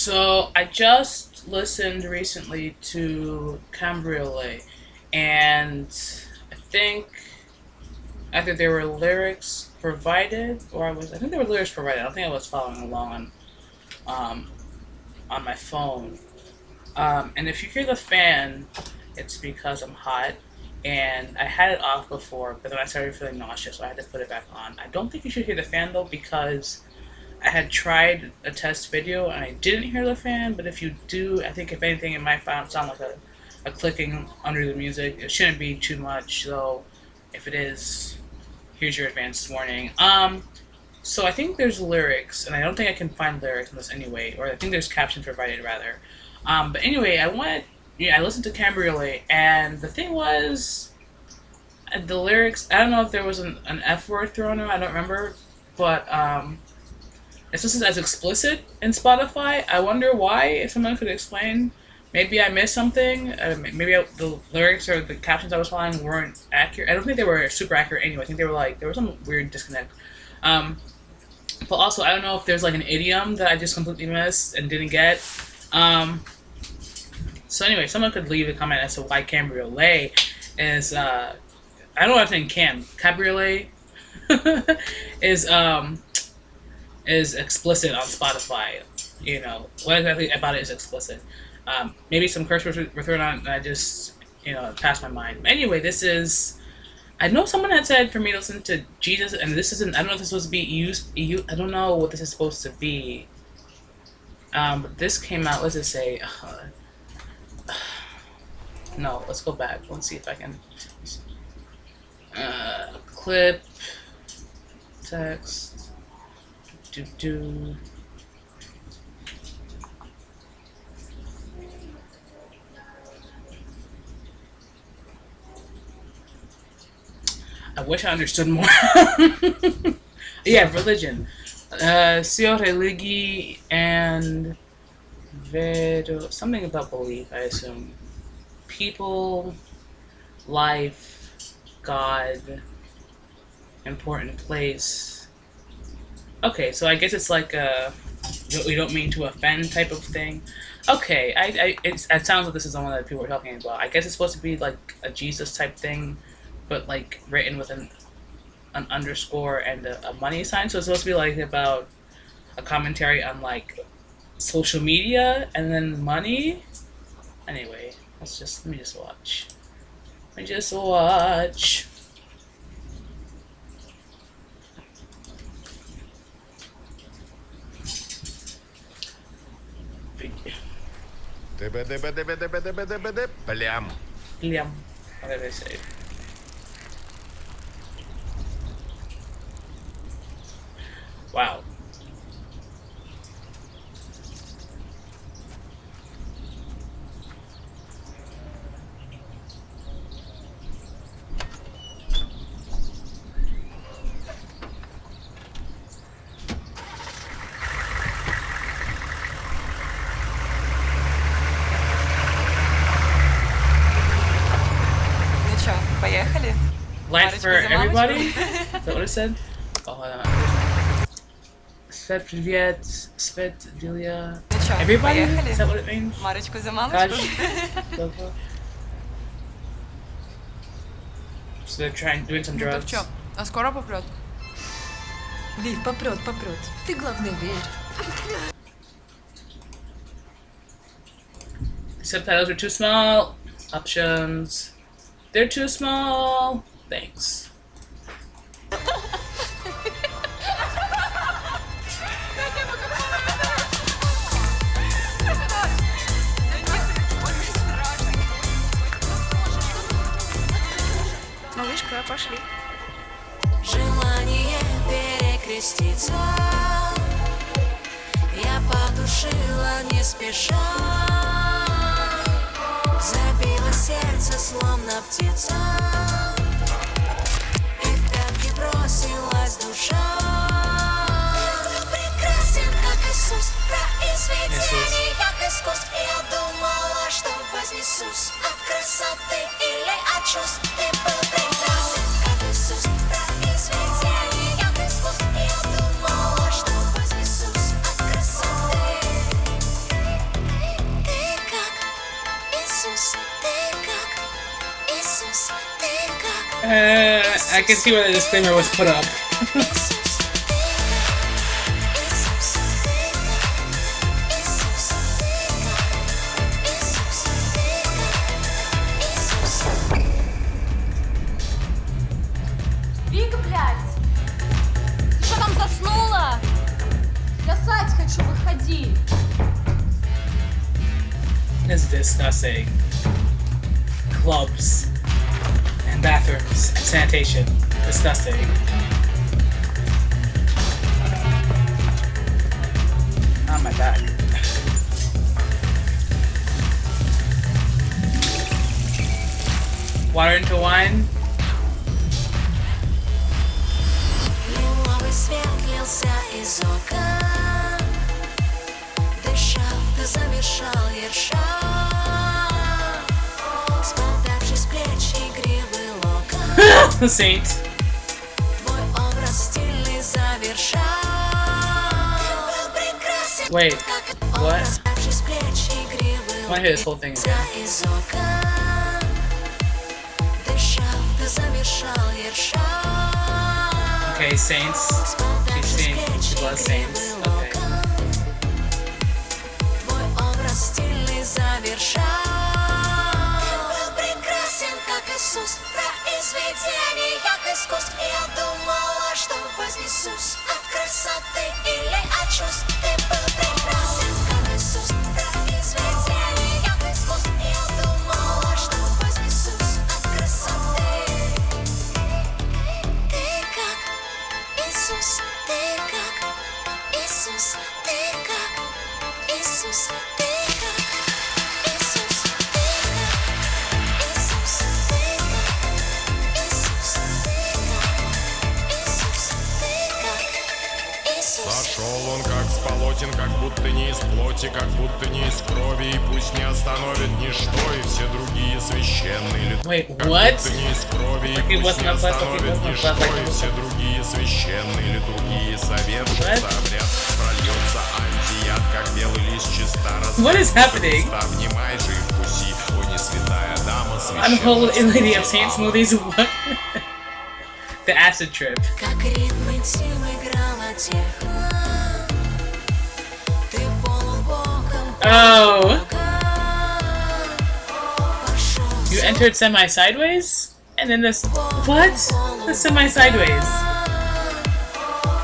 So I just listened recently to Cabriolet, and I think either there were lyrics provided, or I think there were lyrics provided. I don't think I was following along um, on my phone. And if you hear the fan, it's because I'm hot, and I had it off before, but then I started feeling nauseous, so I had to put it back on. I don't think you should hear the fan though, because I had tried a test video and I didn't hear the fan, but if you do, I think if anything, it might sound like a clicking under the music. It shouldn't be too much, though. If it is, here's your advanced warning. So I think there's lyrics, and I don't think I can find lyrics in this anyway, or I think there's captions provided rather. But anyway, I listened to Cabriolet, and the thing was, the lyrics. I don't know if there was an F word thrown in. I don't remember, but it's listed as explicit in Spotify. I wonder why. If someone could explain, maybe I missed something. The lyrics or the captions I was following weren't accurate. I don't think they were super accurate anyway. I think they were there was some weird disconnect. But also, I don't know if there's like an idiom that I just completely missed and didn't get. So anyway, someone could leave a comment as to why Cabriolet is. I don't know what I'm saying. Cabriolet is explicit on Spotify. What exactly about it is explicit. Maybe some curse words were thrown on, and I just passed my mind. Anyway, this is. I know someone had said for me to listen to Jesus, and this isn't. I don't know if this was supposed to be used. I don't know what this is supposed to be. But this came out. What does it say? No, let's go back. Let's see if I can. Clip text. Do. I wish I understood more. Yeah, religion. Sio religi and vedo. Something about belief, I assume. People, life, God, important place. Okay, so I guess it's like we don't mean to offend type of thing. Okay, it sounds like this is the one that people are talking about. I guess it's supposed to be like a Jesus type thing, but like written with an underscore and a money sign. So it's supposed to be like about a commentary on like social media and then money. Anyway, let me just watch. Блям. Liam. What did I say? Wow. Ну чё, поехали? Life for Марочку за everybody? мамочку. Is that what it said? Oh, hold on. Svet Privyet, Svet Delia. Ну чё, Everybody? поехали? Is that what it means? Марочку за мамочку. So they're doing some Ну так drugs. чё, а скоро попрёт? Лив, попрет. Ты, главное, верь. Subtitles are too small. Options. They're too small. Thanks. Малышка, пошли. Желание перекреститься я потушила не спеша. Забило сердце, словно птица, и в пятки бросилась душа. Ты прекрасен, как Иисус, произведение, как искусств. Я думала, что вознесусь от красоты или от чувств. Ты был прекрасен, как Иисус, произведение, как искусств. Я думала, что вознесусь от красоты I can see why the disclaimer was put up. Вика, блядь! Ты что там заснула? Я ссать хочу, выходи! It's disgusting. Clubs and bathrooms and sanitation. Disgusting. On my back. Water into wine. Лиловый свет лился из окон, дышал, ты замешал ерша, спадавший с плеч игривый локон. The saint. Твой образ стильный завершал. Был прекрасен, Wait, как what? образ, спадавший с плеч игривый I wanna hear this whole thing локон. again. Из окон дышал, ты замешал ерша. Okay, saints. She's sing. She loves saints. Okay. Твой образ стильный завершал. Был прекрасен, как Иисус, произведение искусств. И я думала, что вознесусь от красоты или от чувств. Ты был прекрасен, как Иисус, произведение искусств. И я думала, что вознесусь от красоты. Ты как Иисус, ты как Иисус, ты как Иисус, ты как Иисус, ты как Иисус, ты как Иисус, ты как Иисус. Сошел он как с полотен, как будто не из плоти, как будто не из крови, и пусть не остановит ничто, и все другие священные литургии. Wait, Как what? будто не из крови, и Like he пусть wasn't не a blessed, like he остановит wasn't a ничто, blessed, like he и все другие священные литургии совершится What? обряд, прольется антияд, как белый лист чиста. What is happening? Внимай же и вкуси, о не святая дама, Unholy священная. Lady of Saint smoothies. What? The acid trip. Как ритм интим играла техно. Ты полубоком Oh, пошел. you entered semi sideways, and then this. What? The semi sideways.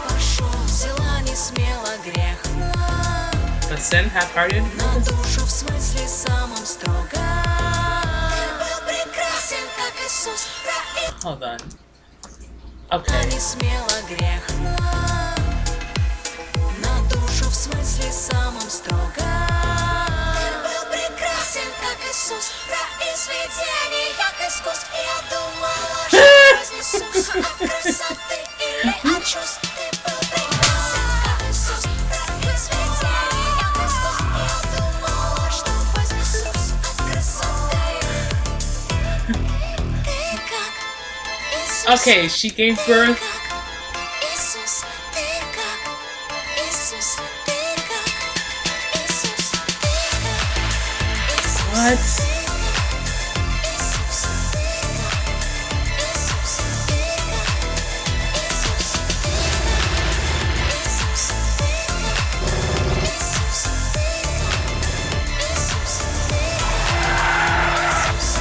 Пошел, взяла не смело грех The sin half-hearted. на душу в смысле самом строго. Был прекрасен, как Иисус, Hold on. а Okay. не смело грех на душу в смысле самом строго. Был прекрасен, как Иисус, произведение искусств. И я думала, что вознесусь от красоты или от чувств. Ты был прекрасен, как Иисус, произведение искусств. И я думала, что вознесусь от красоты. Ты как Иисус. Okay, she gave birth. Иисус, ты как Иисус, ты как Иисус, ты как Иисус. What? Иисус, ты как Иисус, ты как Иисус. Иисус, ты как Иисус, ты как Иисус, ты как Иисус.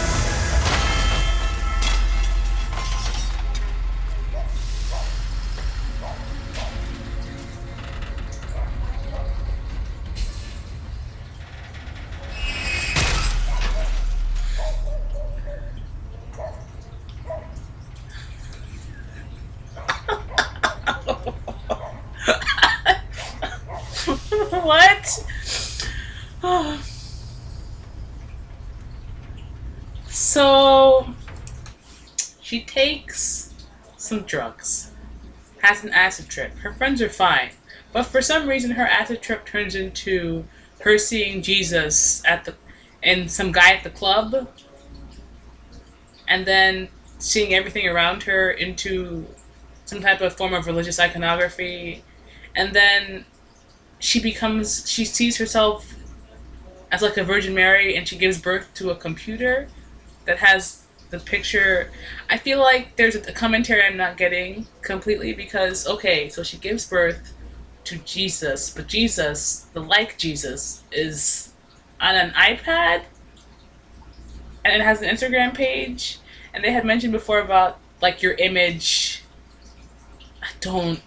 What? So she takes some drugs, has an acid trip. Her friends are fine, but for some reason her acid trip turns into her seeing Jesus and some guy at the club, and then seeing everything around her into some type of form of religious iconography, and then she sees herself as like a Virgin Mary, and she gives birth to a computer that has the picture, I feel like there's a commentary I'm not getting completely because, okay, so she gives birth to Jesus, but Jesus, the like Jesus, is on an iPad and it has an Instagram page, and they had mentioned before about like your image. I don't.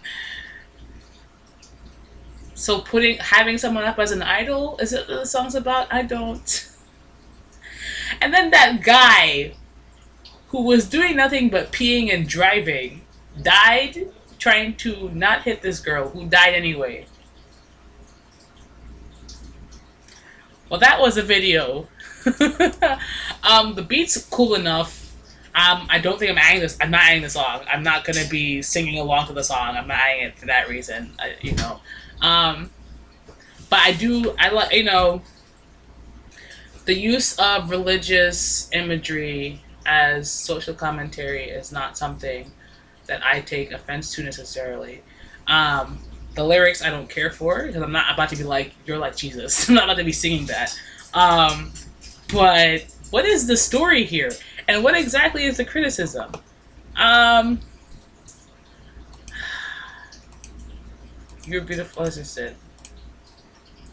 So having someone up as an idol, is it what the song's about? I don't. And then that guy who was doing nothing but peeing and driving died trying to not hit this girl who died anyway. Well, that was a video. The beat's cool enough. I don't think I'm adding this. I'm not adding the song. I'm not gonna be singing along to the song. I'm not adding it for that reason. But I like, the use of religious imagery as social commentary is not something that I take offense to necessarily. The lyrics I don't care for because I'm not about to be like, you're like Jesus. I'm not about to be singing that. But what is the story here? And what exactly is the criticism? You're beautiful as I said.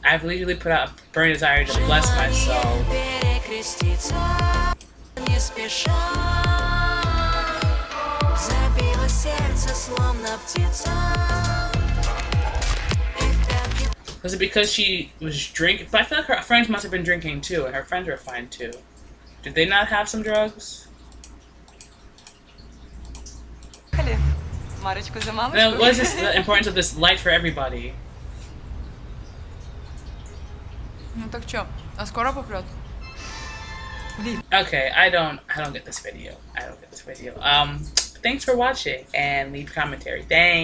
I've literally put out a burning desire to bless my soul. Was it because she was drinking? But I feel like her friends must have been drinking too, and her friends were fine too. Did they not have some drugs? Марочку за мамочку. Then what is the importance of this light for everybody? Ну так чё, а скоро попрёт? Okay, I don't get this video. Thanks for watching and leave commentary. Thanks.